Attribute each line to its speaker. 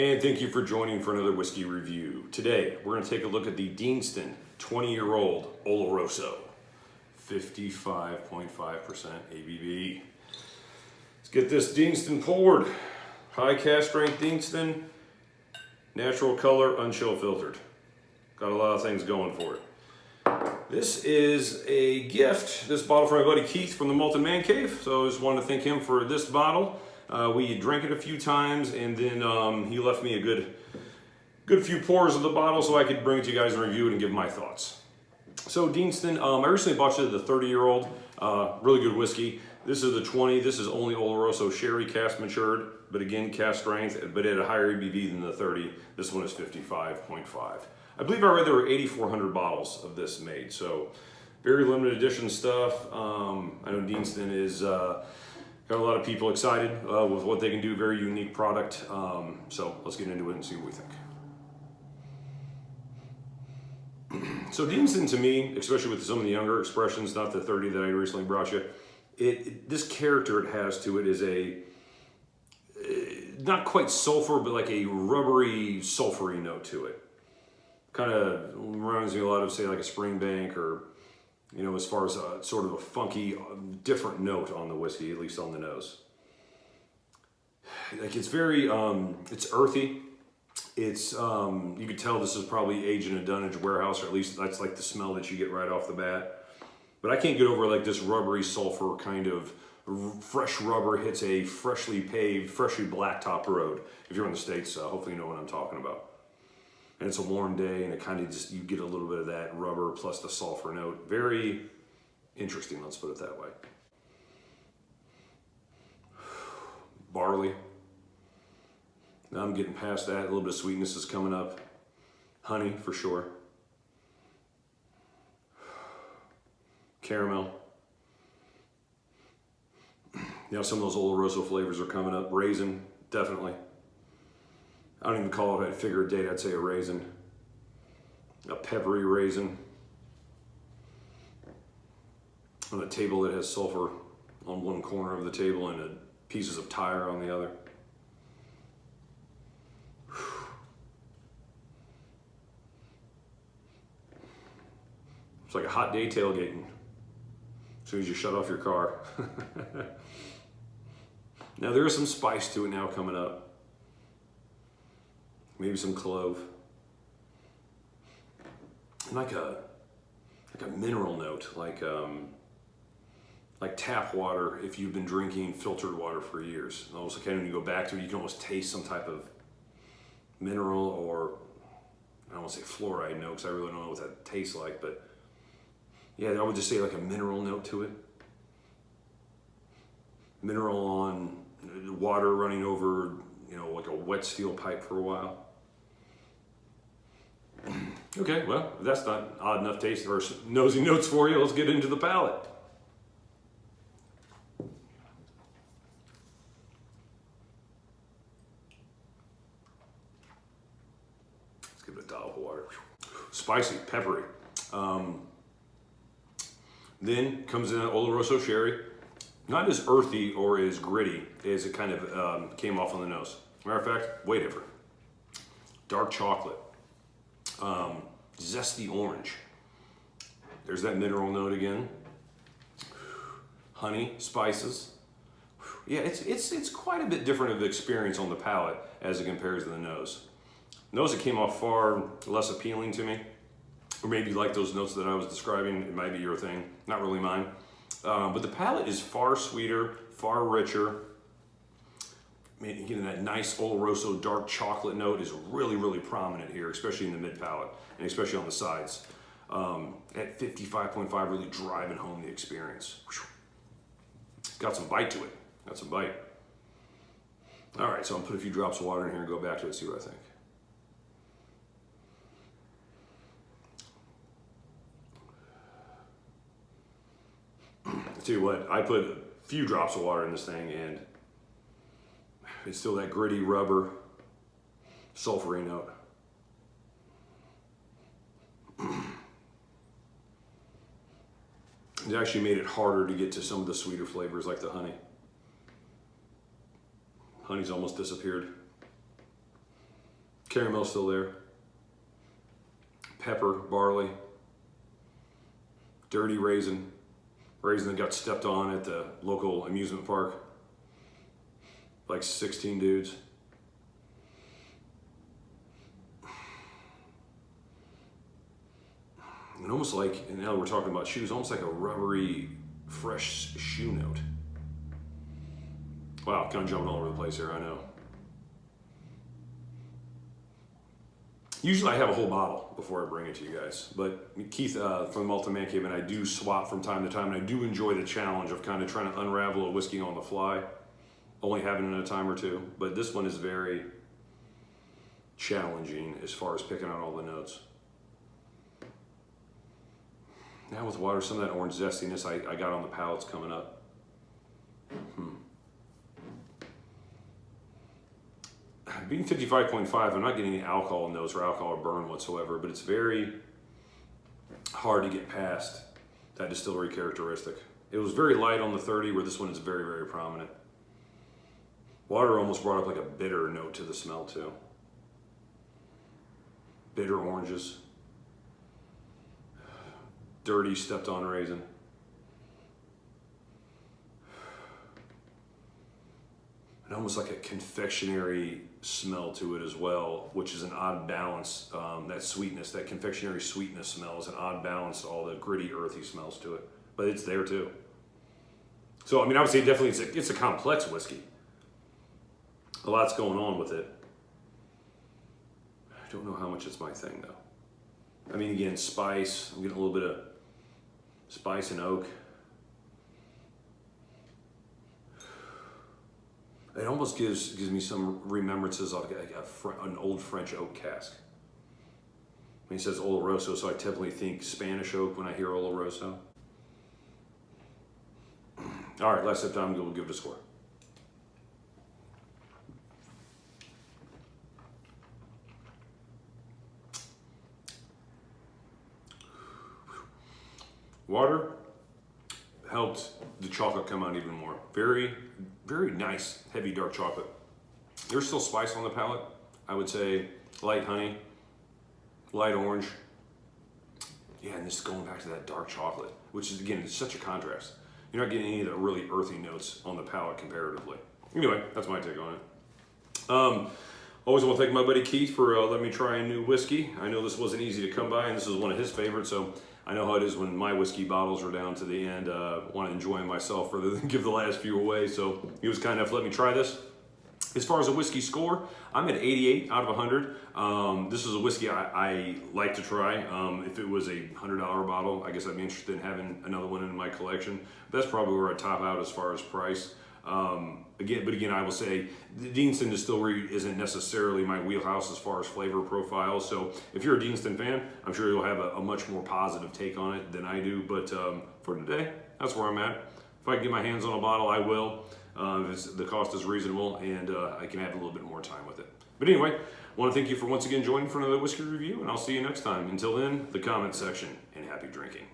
Speaker 1: And thank you for joining for another whiskey review. Today, we're going to take a look at the Deanston 20-year-old Oloroso, 55.5% ABV. Let's get this Deanston poured. High cask strength Deanston, natural color, unchill filtered. Got a lot of things going for it. This is a gift, this bottle from my buddy Keith from the Malted Man Cave. So I just wanted to thank him for this bottle. We drank it a few times, and then he left me a good few pours of the bottle so I could bring it to you guys and review it and give my thoughts. So Deanston, I recently bought you the 30-year-old, really good whiskey. This is the 20, this is only Oloroso sherry cask matured, but again, cask strength, but at a higher ABV than the 30. This one is 55.5. I believe I read there were 8,400 bottles of this made, so very limited edition stuff. I know Deanston is got a lot of people excited with what they can do, very unique product. So let's get into it and see what we think. So Deanston to me, especially with some of the younger expressions, not the 30 that I recently brought you, this character it has to it is a, not quite sulfur, but like a rubbery, sulfury note to it. Kind of reminds me a lot of, say, like a Springbank, or, you know, as far as a sort of a funky, different note on the whiskey, at least on the nose. Like it's very, it's earthy. It's, you could tell this is probably aged in a dunnage warehouse, or at least that's like the smell that you get right off the bat. But I can't get over like this rubbery sulfur kind of fresh rubber hits a freshly paved, freshly blacktop road. If you're in the States, hopefully you know what I'm talking about. And it's a warm day, and it kind of just, you get a little bit of that rubber plus the sulfur note. Very interesting, let's put it that way. Barley. Now I'm getting past that. A little bit of sweetness is coming up. Honey, for sure. Caramel. Now some of those Oloroso flavors are coming up. Raisin, definitely. I don't even call it, I'd figure a date, I'd say a raisin. A peppery raisin. On a table that has sulfur on one corner of the table and pieces of tire on the other. It's like a hot day tailgating. As soon as you shut off your car. Now there is some spice to it now coming up. Maybe some clove. And like a mineral note, like tap water if you've been drinking filtered water for years. Almost like when you go back to it, you can almost taste some type of mineral, or I don't want to say fluoride note because I really don't know what that tastes like, but yeah, I would just say like a mineral note to it. Mineral on water running over, you know, like a wet steel pipe for a while. Okay, well, if that's not odd enough taste or nosy notes for you, let's get into the palate. Let's give it a dollop of water. Spicy, peppery. Then comes in an Oloroso sherry. Not as earthy or as gritty as it kind of came off on the nose. Matter of fact, way different. Dark chocolate. Zesty orange. There's that mineral note again. Honey, spices. Yeah, it's quite a bit different of the experience on the palate as it compares to the nose. Nose, it came off far less appealing to me. Or maybe like those notes that I was describing, it might be your thing, not really mine. But the palate is far sweeter, far richer. Again, that nice Oloroso dark chocolate note is really, really prominent here, especially in the mid palate, and especially on the sides. At 55.5, really driving home the experience. It's got some bite to it. Got some bite. All right, so I'm gonna put a few drops of water in here and go back to it and see what I think. I'll tell you what, I put a few drops of water in this thing, and it's still that gritty rubber, sulfury note. It actually made it harder to get to some of the sweeter flavors like the honey. Honey's almost disappeared. Caramel still there. Pepper, barley. Dirty raisin. Raisin that got stepped on at the local amusement park. Like 16 dudes. And almost like, and now we're talking about shoes, almost like a rubbery, fresh shoe note. Wow, kind of jumping all over the place here, I know. Usually I have a whole bottle before I bring it to you guys, but Keith from the Malted Man Cave and I do swap from time to time, and I do enjoy the challenge of kind of trying to unravel a whiskey on the fly, only having it in a time or two, but this one is very challenging as far as picking out all the notes. Now with water, some of that orange zestiness I got on the palates coming up. Being 55.5, I'm not getting any alcohol notes or alcohol burn whatsoever, but it's very hard to get past that distillery characteristic. It was very light on the 30, where this one is very, very prominent. Water almost brought up like a bitter note to the smell too. Bitter oranges. Dirty stepped on raisin. And almost like a confectionery smell to it as well, which is an odd balance. That sweetness, that confectionery sweetness smell is an odd balance to all the gritty, earthy smells to it. But it's there too. So, I mean, I would say definitely it's a complex whiskey. A lot's going on with it. I don't know how much it's my thing though. I mean, again, spice. I'm getting a little bit of spice and oak. It almost gives me some remembrances of an old French oak cask. When he says Oloroso, so I typically think Spanish oak when I hear Oloroso. All right, last time we'll give it a score. Water helped the chocolate come out even more. Very, very nice, heavy dark chocolate. There's still spice on the palate. I would say light honey, light orange. Yeah, and this is going back to that dark chocolate, which is, again, it's such a contrast. You're not getting any of the really earthy notes on the palate comparatively. Anyway, that's my take on it. Always want to thank my buddy Keith for letting me try a new whiskey. I know this wasn't easy to come by, and this is one of his favorites, so I know how it is when my whiskey bottles are down to the end. Want to enjoy myself rather than give the last few away, so he was kind enough to let me try this. As far as a whiskey score, I'm at 88 out of 100. This is a whiskey I like to try. If it was a $100 bottle, I guess I'd be interested in having another one in my collection. But that's probably where I top out as far as price. Again, I will say the Deanston distillery isn't necessarily my wheelhouse as far as flavor profile. So if you're a Deanston fan, I'm sure you'll have a much more positive take on it than I do. But for today, that's where I'm at. If I can get my hands on a bottle, I will. If the cost is reasonable and I can have a little bit more time with it. But anyway, I want to thank you for once again joining for another whiskey review, and I'll see you next time. Until then, the comment section, and happy drinking.